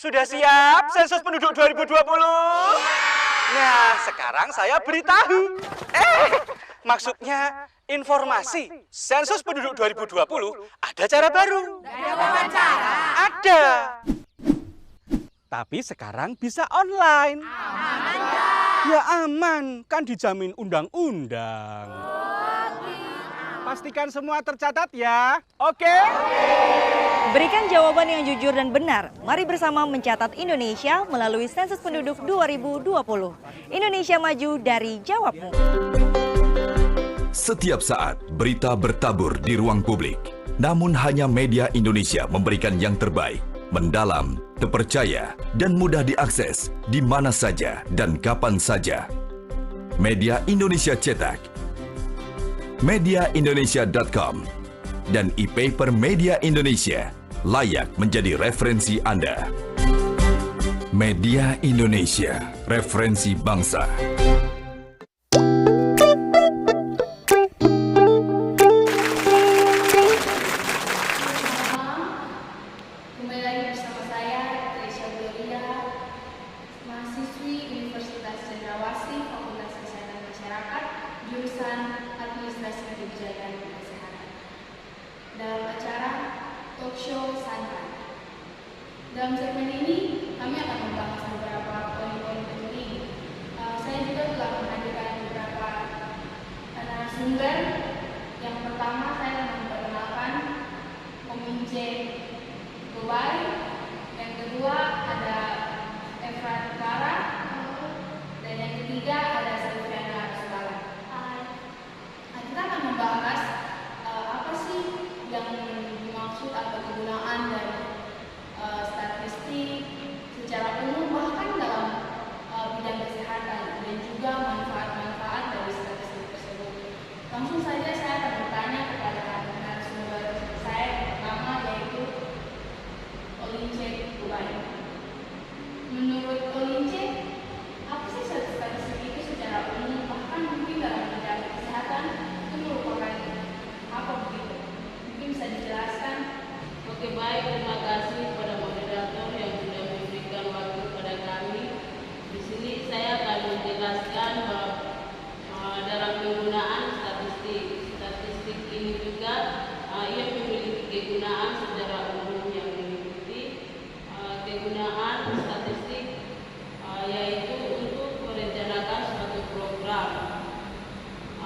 Sudah siap sensus penduduk 2020? Nah, sekarang saya beritahu. Maksudnya informasi sensus penduduk 2020 ada cara baru. Ada wawancara. Ada. Tapi sekarang bisa online. Aman Ya aman, kan dijamin undang-undang. Pastikan semua tercatat ya. Oke? Berikan jawaban yang jujur dan benar. Mari bersama mencatat Indonesia melalui sensus penduduk 2020. Indonesia maju dari jawabmu. Setiap saat berita bertabur di ruang publik. Namun hanya Media Indonesia memberikan yang terbaik, mendalam, terpercaya, dan mudah diakses di mana saja dan kapan saja. Media Indonesia Cetak, mediaindonesia.com, dan e-paper Media Indonesia layak menjadi referensi Anda. Media Indonesia, referensi bangsa. Kembali lagi bersama saya, Tresya Gloria, mahasiswi Universitas Cendrawasih, Fakultas Kesehatan Masyarakat, jurusan Administrasi Kebijakan dan Kesehatan. Dalam acara Talk Show Santai. Dalam segmen ini, kami akan membahas beberapa poin-poin penting. Saya juga telah menghadirkan beberapa narasumber. Yang pertama, saya akan memperkenalkan Komince Dubai. Yang kedua ada Efrat Clara, dan yang ketiga ada Silviana Sugala. Kita akan membahas apa sih yang dimaksud atau kegunaan dari statistik secara umum, bahkan dalam bidang kesehatan, dan juga manfaat-manfaat dari statistik tersebut. Langsung saja saya akan bertanya kepada narasumber saya yang pertama, yaitu Olince Dubai. Menurut Olince, apa sih statistik itu secara umum, bahkan mungkin dalam bidang kesehatan itu merupakan apa begitu? Mungkin bisa dijelaskan? Oke, baik, terima kasih kepada moderator yang sudah memberikan waktu kepada kami. Di sini saya akan menjelaskan bahwa dalam penggunaan statistik ini juga ia memiliki kegunaan secara umum yang meliputi kegunaan statistik yaitu untuk merencanakan suatu program,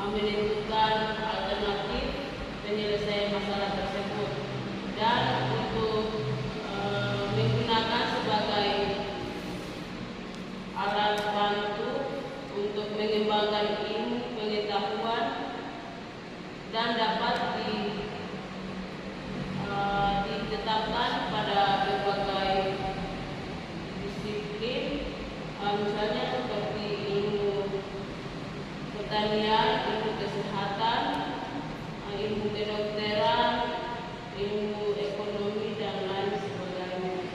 menentukan alternatif penyelesaian masalah tersebut, dan untuk menggunakan sebagai alat bantu untuk mengembangkan ilmu pengetahuan dan dapat ditetapkan pada berbagai disiplin, misalnya seperti ilmu pertanian, ilmu kesehatan, ilmu kedokteran, ilmu ekonomi, dan lain sebagainya.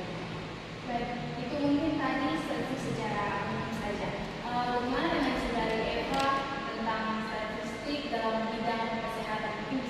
Baik, itu mungkin tadi secara umum saja. Bagaimana dengan saudari Eva tentang statistik dalam bidang kesehatan? Mungkin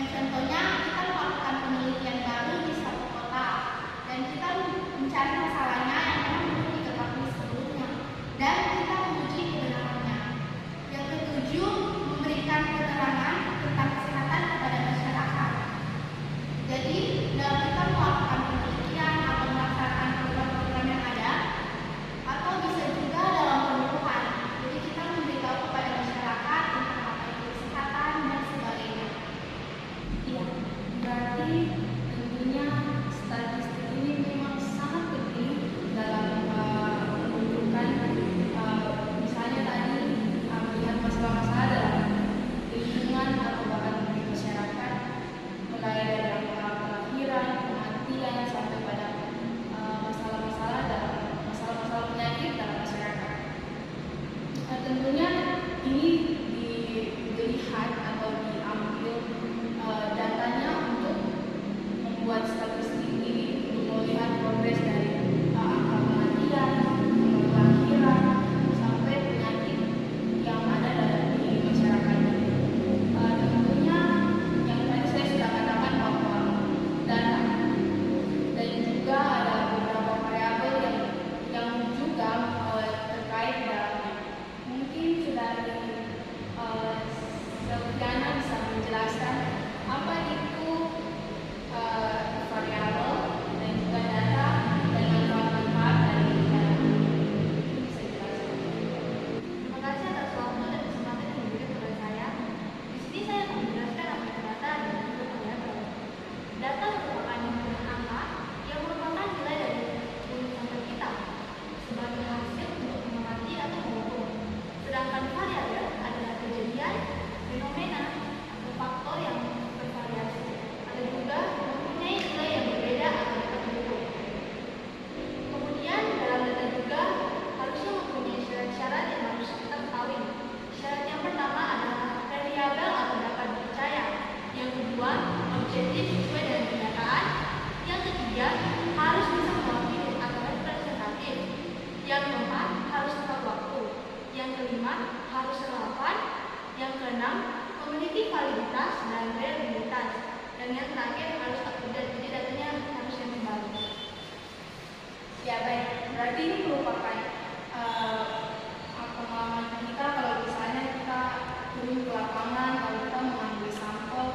Contohnya kita melakukan penelitian baru di satu kota dan kita mencari masalahnya yang memang belum diketahui sebelumnya dan kita menguji kebenarannya. Yang ketujuh, memberikan keterangan tentang kesehatan kepada masyarakat. Jadi dalam kita melakukan penelitian atau melaksanakan program-program yang ada, atau bisa juga dalam penyuluhan. Jadi kita memberitahu kepada masyarakat tentang apa itu kesehatan dan sebagainya. Iya, berarti tentunya statistik ini memang sangat penting dalam menunjukkan misalnya tadi melihat masalah-masalah dalam lingkungan atau bahkan di masyarakat, mulai dari kelahiran, kematian sampai pada masalah-masalah penyakit dalam masyarakat. Tentunya ini dilihat atau diambil datanya untuk membuat statistik ini untuk melihat progres dari angka kematian, kelahiran sampai penyakit yang ada di masyarakat ini. Tentunya yang tadi saya sudah katakan bahwa data dan juga ada beberapa variabel yang juga terkait dalamnya. Mungkin saudari Selviana bisa menjelaskan apa itu variabel dan juga data dan manfaat-manfaat dari data. Bisa dijelaskan. Terima kasih atas waktu dan kesempatan yang diberikan kepada saya. Di sini saya akan menjelaskan apa itu data dan juga variabel. Data merupakan himpunan angka yang merupakan nilai dari urutan kita sebagai hasil untuk mengamati atau mengukur. Sedangkan variabel adalah kejadian, fenomena, atau faktor yang bervariasi. Ada juga mempunyai nilai yang berbeda atau dapat diukur. Kemudian dalam data juga harusnya mempunyai syarat-syarat yang harus kita ketahui. Syarat yang pertama adalah variabel atau dapat dipercaya. Yang kedua, objektif sesuai dengan kenyataan. Yang ketiga, harus bisa mewakili atau representatif. Yang keempat, harus tepat waktu. Yang kelima, harus relevan. Yang keenam, memiliki validitas dan reliabilitas. Dan yang terakhir, harus up-to-date. Jadi datanya harus yang terbaru. Ya baik, berarti ini merupakan pengalaman kita kalau misalnya kita turun ke lapangan, kalau kita mengambil sampel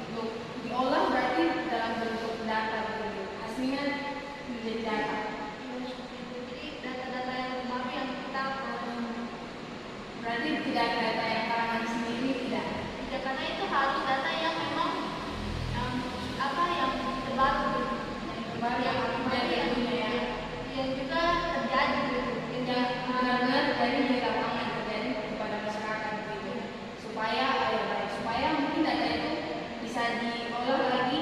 untuk diolah berarti dalam bentuk data gitu. Hasilnya menjadi data. Jadi data-data yang terbaru yang kita Berarti tidak data yang karangan sendiri tidak. tidak, karena itu harus data yang memang yang terbaru, Yang terbaru yang dari dari dunia ya. yang juga terjadi gitu. Yang benar-benar terjadi di lapangan, terjadi kepada masyarakat gitu. Supaya mungkin data itu bisa diolah lagi.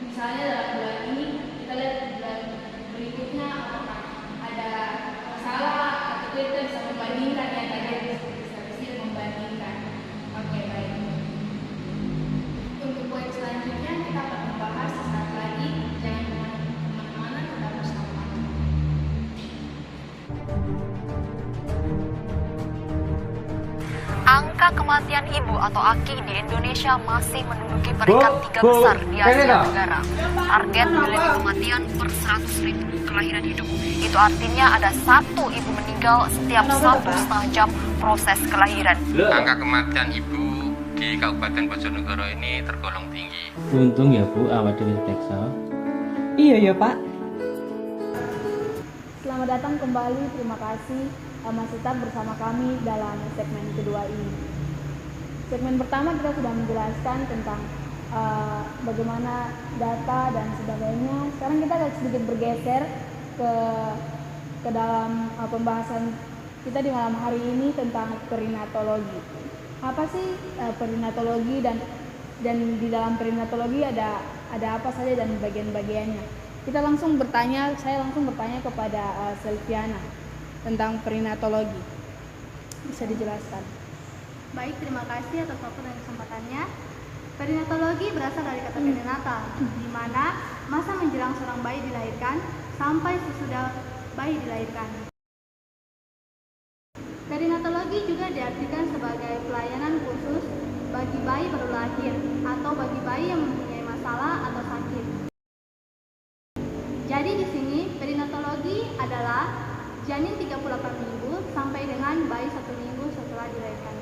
Misalnya dalam bulan ini kita lihat bulan berikutnya apakah ada masalah atau kita bisa membandingkan yang tadi bisa membandingkan. Oke baik. Untuk poin selanjutnya kita akan membahas sesaat lagi. Jangan kemana-mana, tetap bersama kami. Angka kematian ibu atau AKI di Indonesia masih menduduki peringkat 3 besar di Asia Tenggara. Target meneliti kematian per 100.000 kelahiran hidup. Itu artinya ada 1 ibu meninggal setiap 1,5 jam proses kelahiran. Angka kematian ibu di Kabupaten Bojonegoro ini tergolong tinggi. Untung ya Bu, awak dhewe periksa. Iya ya Pak. Selamat datang kembali, terima kasih masih tetap bersama kami dalam segmen kedua ini. Segmen pertama kita sudah menjelaskan tentang bagaimana data dan sebagainya. Sekarang kita agak sedikit bergeser ke dalam pembahasan kita di malam hari ini tentang perinatologi. Apa sih perinatologi dan di dalam perinatologi ada apa saja dan bagian-bagiannya? Saya langsung bertanya kepada Selviana tentang perinatologi. Bisa dijelaskan? Baik, terima kasih atas waktu dan kesempatannya. Perinatologi berasal dari kata perinatal, di mana masa menjelang seorang bayi dilahirkan sampai sesudah bayi dilahirkan. Perinatologi juga diartikan sebagai pelayanan khusus bagi bayi baru lahir atau bagi bayi yang mempunyai masalah atau sakit. Jadi di sini perinatologi adalah janin 38 minggu sampai dengan bayi 1 minggu setelah dilahirkan.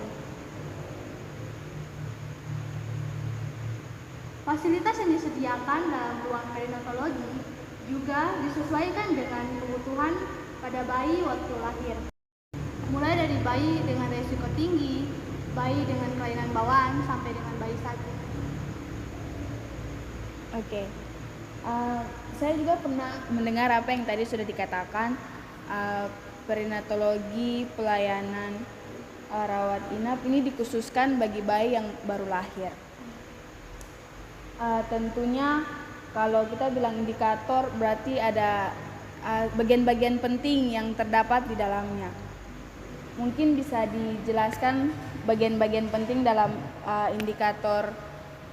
Fasilitas yang disediakan dalam ruang perinatologi juga disesuaikan dengan kebutuhan pada bayi waktu lahir. Mulai dari bayi dengan risiko tinggi, bayi dengan kelainan bawaan, sampai dengan bayi sakit. Oke. Saya juga pernah mendengar apa yang tadi sudah dikatakan, perinatologi pelayanan rawat inap ini dikhususkan bagi bayi yang baru lahir. Tentunya kalau kita bilang indikator berarti ada bagian-bagian penting yang terdapat di dalamnya. Mungkin bisa dijelaskan bagian-bagian penting dalam indikator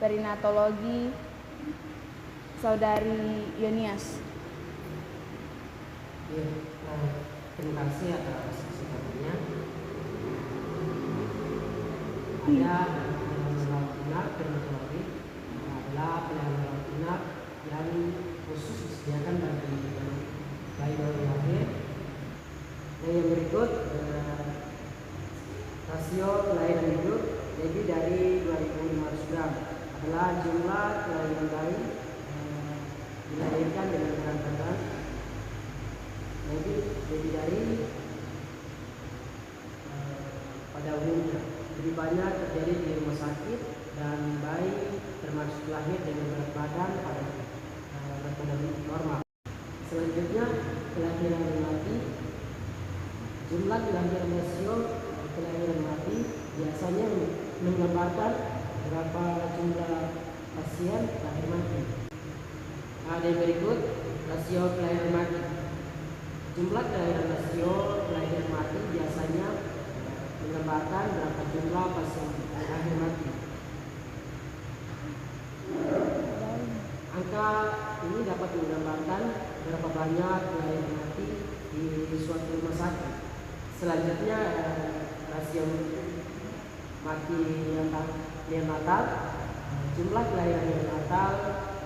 perinatologi, Saudari Yonias. Ya, terima kasih atas kesempatannya. Ada rawat inap perinatologi adalah pelayanan rawat inap yang khusus disediakan bagi bayi baru lahir. Dan yang berikut rasio kelahiran hidup lebih dari 2.500 gram adalah jumlah kelahiran bayi dilahirkan dengan berat badan lebih dari pada umumnya. Lebih banyak terjadi di rumah sakit dan bayi termasuk lahir dengan berat badan pada berat badan normal. Selanjutnya kelahiran mati. Jumlah kelahiran rasio kelahiran mati biasanya menggambarkan berapa jumlah pasien lahir mati. Ada yang berikut rasio kelahiran mati. Jumlah kelahiran rasio kelahiran mati biasanya menggambarkan berapa jumlah pasien lahir mati. Angka ini dapat menggambarkan berapa banyak kelahiran mati di suatu rumah sakit. Selanjutnya rasio mati neonatal. Jumlah kelahiran neonatal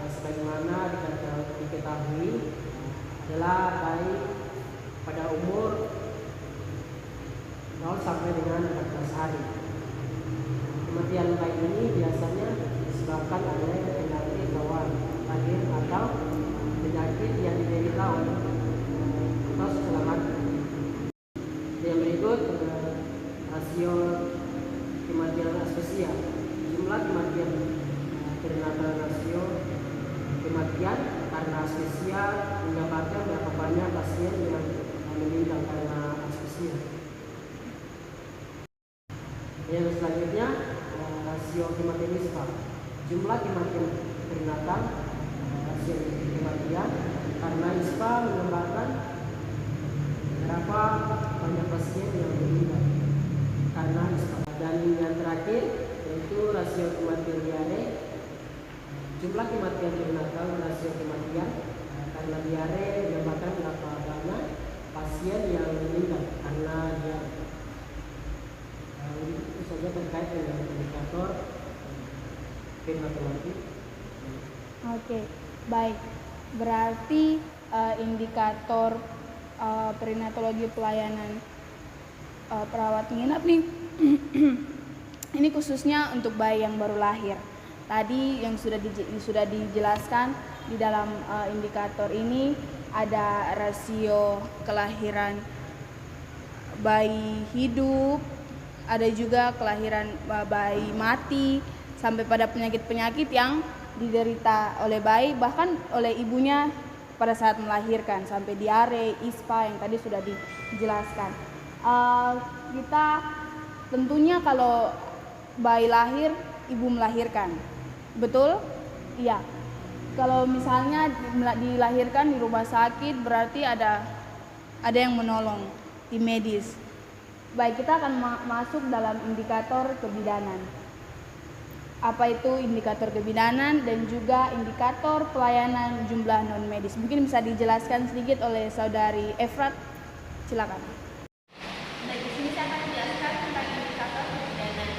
sebagaimana diketahui adalah bayi pada umur 0 sampai dengan 14 hari. Kematian bayi ini biasanya disebabkan oleh penyakit bawaan lahir atau penyakit yang diderita oleh atau setelah mati. Yang berikut rasio kematian aspesia. Jumlah kematian perinatal rasio kematian karena aspesia menggambarkan berapa banyak pasien yang meninggal karena aspesia. Yang selanjutnya rasio kematian ispa. Jumlah kematian perinatal rasio kematian karena ispa menggambarkan berapa banyak pasien yang meninggal karena ispa. Dan yang terakhir yaitu rasio kematian diare. Jumlah kematian perinatal rasio kematian karena diare menggambarkan berapa banyak pasien yang meninggal karena diare. Itu saja terkait dengan indikator perinatologi. Oke, baik. Berarti indikator perinatologi pelayanan perawat menginap nih ini khususnya untuk bayi yang baru lahir. Tadi yang sudah dijelaskan di dalam indikator ini ada rasio kelahiran bayi hidup, ada juga kelahiran bayi mati, sampai pada penyakit-penyakit yang diderita oleh bayi bahkan oleh ibunya pada saat melahirkan, sampai diare, ispa yang tadi sudah dijelaskan. Kita tentunya kalau bayi lahir, ibu melahirkan. Betul? Iya. Kalau misalnya dilahirkan di rumah sakit berarti ada yang menolong tim medis. Baik, kita akan masuk dalam indikator kebidanan. Apa itu indikator kebidanan dan juga indikator pelayanan jumlah non medis? Mungkin bisa dijelaskan sedikit oleh Saudari Efrat. Silakan. Nah, di sini saya akan menjelaskan tentang indikator kebidanan.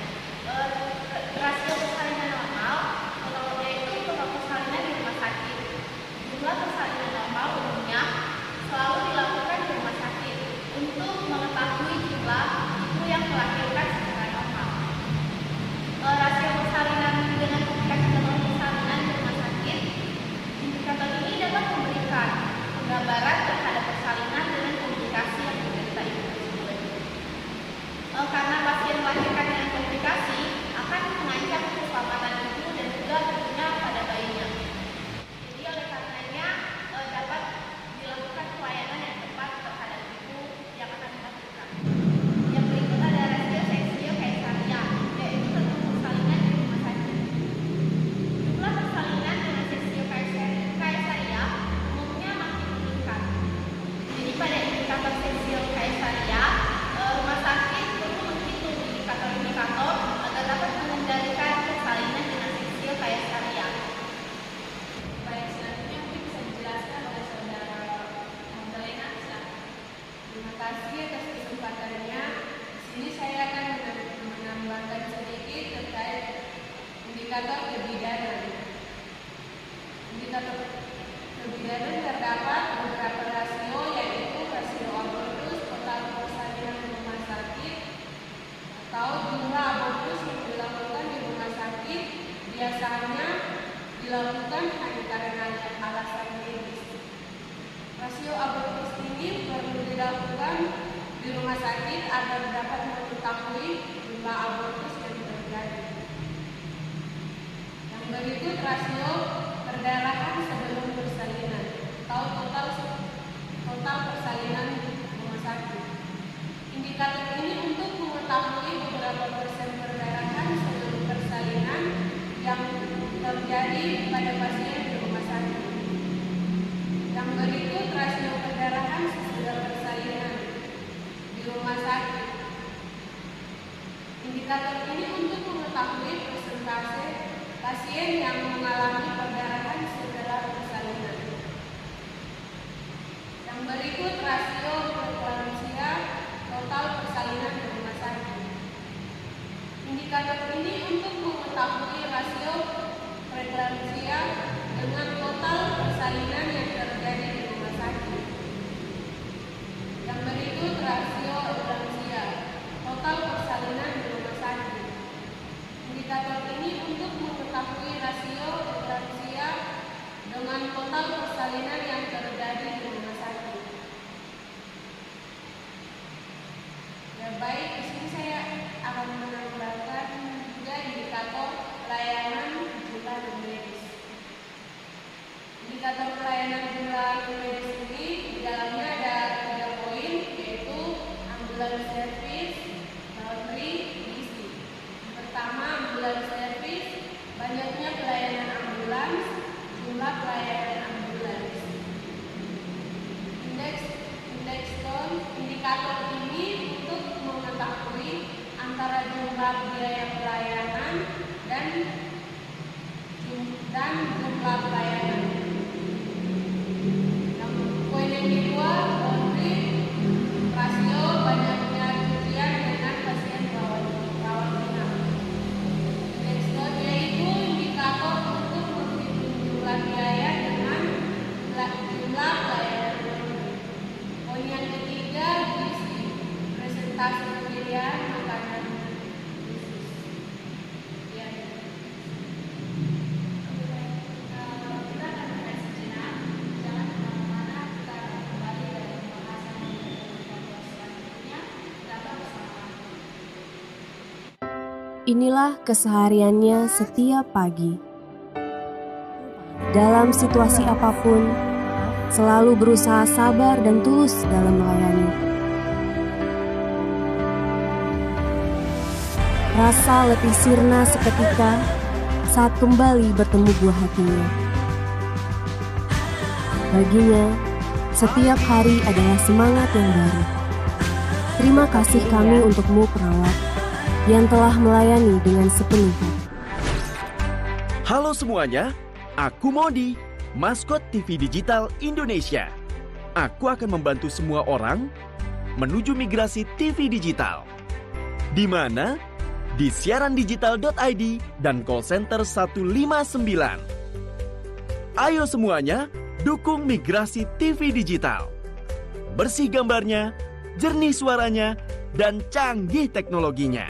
Terima kasih atas kesempatannya. Di sini saya akan menambahkan sedikit terkait indikator kebidanan. Indikator kebidanan terdapat beberapa rasio, yaitu rasio abortus, total persalinan rumah sakit, atau jumlah abortus yang dilakukan di rumah sakit biasanya dilakukan hanya karena alasan medis. Rasio abortus ini perlu dilakukan di rumah sakit agar dapat mengetahui jumlah abortus yang terjadi. Yang berikut rasio perdarahan sebelum persalinan atau total persalinan rumah sakit. Indikator ini untuk mengetahui beberapa persen perdarahan sebelum persalinan yang terjadi pada pasien di rumah sakit. Yang berikut rasio perdarahan sesudah persalinan di rumah sakit. Indikator ini untuk mengetahui persentase pasien yang mengalami perdarahan setelah persalinan. Yang berikut rasio preeklamsia total persalinan di rumah sakit. Indikator ini untuk mengetahui rasio preeklamsia dengan total persalinan yang terjadi di rumah sakit. Yang berikut rasio eklamsia total persalinan di rumah sakit. Indikator ini untuk mengetahui rasio eklamsia dengan total persalinan yang terjadi di rumah sakit. Ya baik, di sini saya akan menambahkan juga indikator pelayanan jumlah medis. Indikator pelayanan jumlah medis ini di dalamnya ada 3 poin, yaitu ambulans service, laundry, gizi. Pertama, ambulans service, banyaknya pelayanan ambulans, jumlah pelayanan ambulans. Indikator ini untuk mengetahui antara jumlah biaya pelayanan dan jumlah pelayanan. Yang poin yang kedua, laundry, rasio banyaknya cucian dengan pasien rawat inap. Yaitu indikator untuk menghitung jumlah biaya dengan jumlah pelayanan. Poin yang ketiga, gizi, presentasi pilihan makanan khusus. Ya. Kita akan mulai sejenak. Jangan kemana-mana, kita akan kembali dari pembahasan selanjutnya. Tetap bersama. Inilah kesehariannya setiap pagi. Dalam situasi apapun, selalu berusaha sabar dan tulus dalam melayani. Rasa letih sirna seketika saat kembali bertemu buah hatinya. Baginya, setiap hari adalah semangat yang baru. Terima kasih kami untukmu perawat yang telah melayani dengan sepenuh hati. Halo semuanya, aku Modi, maskot TV Digital Indonesia. Aku akan membantu semua orang menuju migrasi TV digital. Di mana? Di siarandigital.id dan call center 159. Ayo semuanya, dukung migrasi TV digital. Bersih gambarnya, jernih suaranya, dan canggih teknologinya.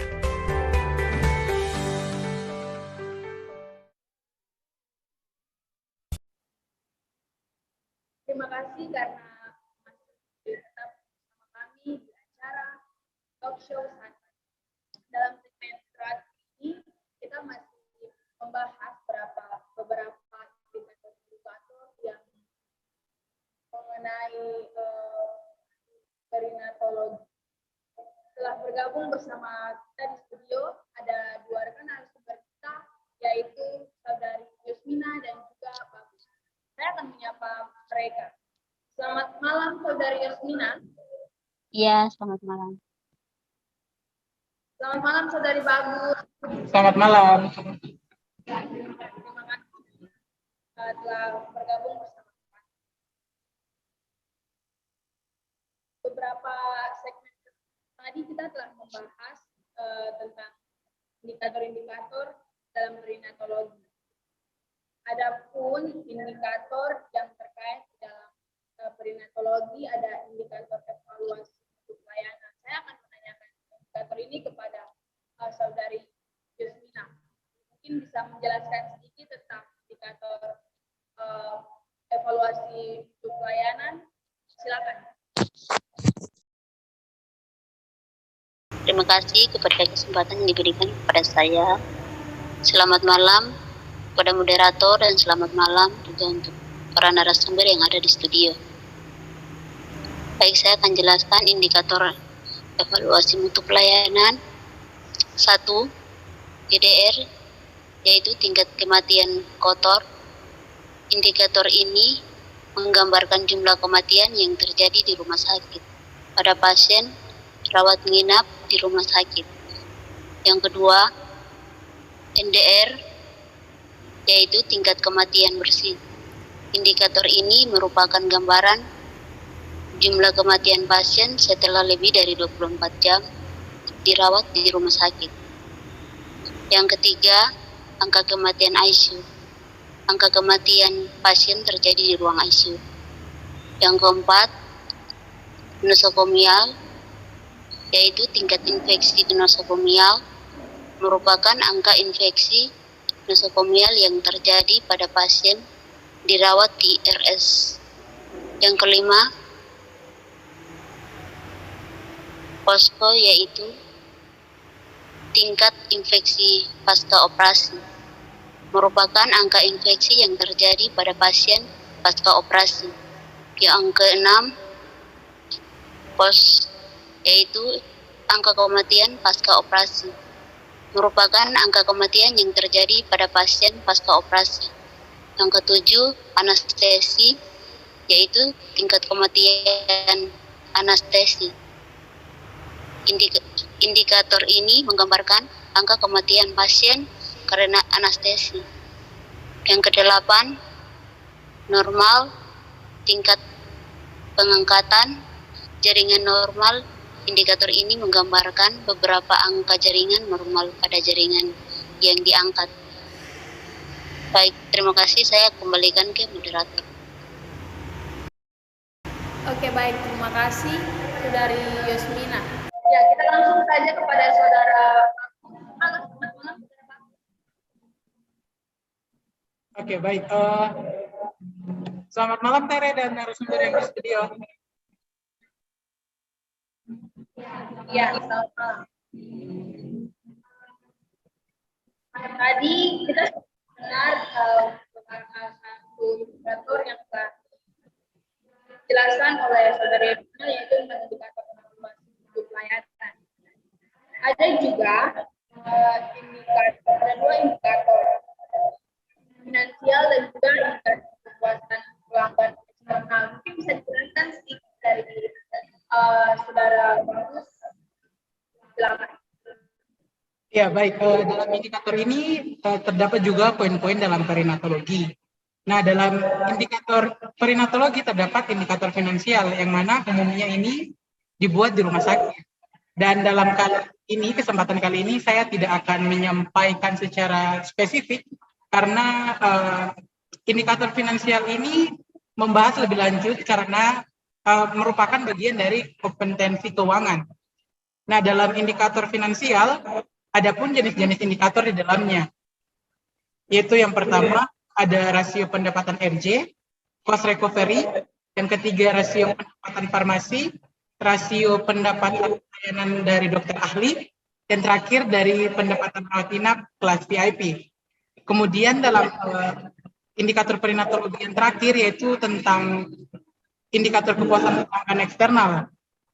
Terima kasih karena masih tetap bersama kami di acara talk show saat ini. Dalam segmen terakhir ini, kita masih membahas beberapa indikator yang mengenai perinatologi. Setelah bergabung bersama kita di studio, ada 2 rekan narasumber kita, yaitu Saudari Yusmina dan juga Pak Gus. Saya akan menyapa mereka. Selamat malam, Saudari Yasmina. Iya, selamat malam. Selamat malam, Saudari Bagus. Selamat malam. Terima kasih telah bergabung bersama kita. Beberapa tadi kita telah membahas tentang indikator-indikator dalam perinatologi. Adapun indikator yang terkait dalam perinatologi ada indikator evaluasi untuk pelayanan. Saya akan menanyakan indikator ini kepada saudari Yusmina. Mungkin bisa menjelaskan sedikit tentang indikator evaluasi untuk pelayanan. Silakan. Terima kasih kepada kesempatan yang diberikan kepada saya. Selamat malam kepada moderator dan selamat malam juga untuk para narasumber yang ada di studio. Baik, saya akan jelaskan indikator evaluasi mutu pelayanan. 1. GDR, yaitu tingkat kematian kotor. Indikator ini menggambarkan jumlah kematian yang terjadi di rumah sakit pada pasien rawat menginap di rumah sakit. Yang kedua, NDR, yaitu tingkat kematian bersih. Indikator ini merupakan gambaran jumlah kematian pasien setelah lebih dari 24 jam dirawat di rumah sakit. Yang ketiga, angka kematian ICU. Angka kematian pasien terjadi di ruang ICU. Yang keempat, nosokomial, yaitu tingkat infeksi nosokomial, merupakan angka infeksi nosokomial yang terjadi pada pasien dirawat di RS. Yang kelima, POSCO, yaitu tingkat infeksi pasca operasi, merupakan angka infeksi yang terjadi pada pasien pasca operasi. Yang keenam, POS, yaitu angka kematian pasca operasi, merupakan angka kematian yang terjadi pada pasien pasca operasi. Yang ketujuh, anestesi, yaitu tingkat kematian anestesi. Indikator ini menggambarkan angka kematian pasien karena anestesi. Yang kedelapan, normal, tingkat pengangkatan jaringan normal. Indikator ini menggambarkan beberapa angka jaringan normal pada jaringan yang diangkat. Baik, terima kasih. Saya kembalikan ke moderator. Oke, baik. Terima kasih saudari Yusmina. Ya, kita langsung saja kepada saudara. Oke, baik. Selamat malam Tere dan narasumber yang di studio. Ya, selamat malam. Tadi kita dengar satu indikator yang telah dijelaskan oleh saudari Yusmina, yaitu indikator evaluasi untuk pelayanan. Ada juga ada dua indikator finansial dan juga indikator kepuasan pelanggan eksternal. Mungkin bisa dijelaskan sedikit dari saudara Bagus. Silakan. Ya, baik. Dalam indikator ini terdapat juga poin-poin dalam perinatologi. Nah, dalam indikator perinatologi terdapat indikator finansial yang mana umumnya ini dibuat di rumah sakit. Dan dalam kesempatan kali ini saya tidak akan menyampaikan secara spesifik karena indikator finansial ini membahas lebih lanjut karena merupakan bagian dari kompetensi keuangan. Nah, dalam indikator finansial ada pun jenis-jenis indikator di dalamnya. Yaitu yang pertama ada rasio pendapatan RJ, cost recovery, yang ketiga rasio pendapatan farmasi, rasio pendapatan pelayanan dari dokter ahli, dan terakhir dari pendapatan rawat inap kelas VIP. Kemudian dalam indikator perinatologi yang terakhir yaitu tentang indikator kepuasan pelanggan eksternal,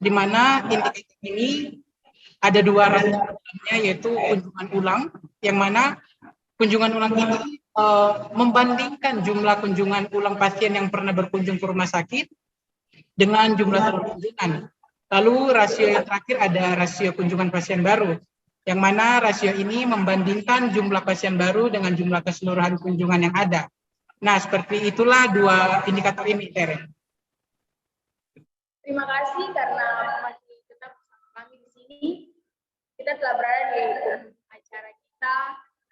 di mana indikator ini ada dua rasanya, yaitu kunjungan ulang, yang mana kunjungan ulang ini membandingkan jumlah kunjungan ulang pasien yang pernah berkunjung ke rumah sakit dengan jumlah seluruh kunjungan. Lalu rasio yang terakhir ada rasio kunjungan pasien baru, yang mana rasio ini membandingkan jumlah pasien baru dengan jumlah keseluruhan kunjungan yang ada. Nah, seperti itulah dua indikator ini, Tere. Terima kasih karena masih tetap bersama kami di sini ini kita telah berada di acara kita.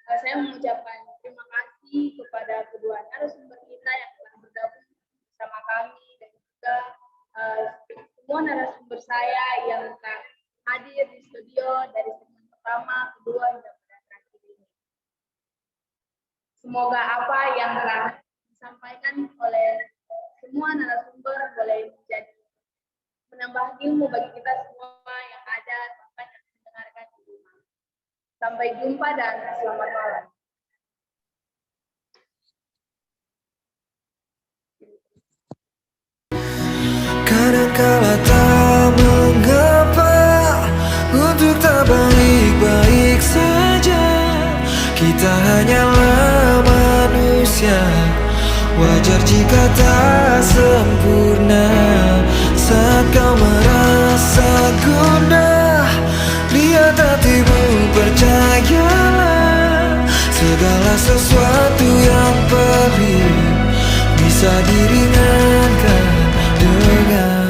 Saya mengucapkan terima kasih kepada kedua narasumber kita yang telah bergabung bersama kami dan juga semua narasumber saya yang telah hadir di studio dari segmen pertama, kedua, hingga pada terakhir ini. Semoga apa yang telah disampaikan oleh semua narasumber boleh menjadi menambah ilmu bagi kita semua yang ada bahkan yang mendengarkan di rumah. Sampai jumpa dan selamat malam. Kadangkala tak mengapa untuk tak baik-baik saja. Kita hanyalah manusia, wajar jika tak sempurna. Saat kau merasa gundah, lihat hatimu, percayalah. Segala sesuatu yang perih bisa diringankan dengan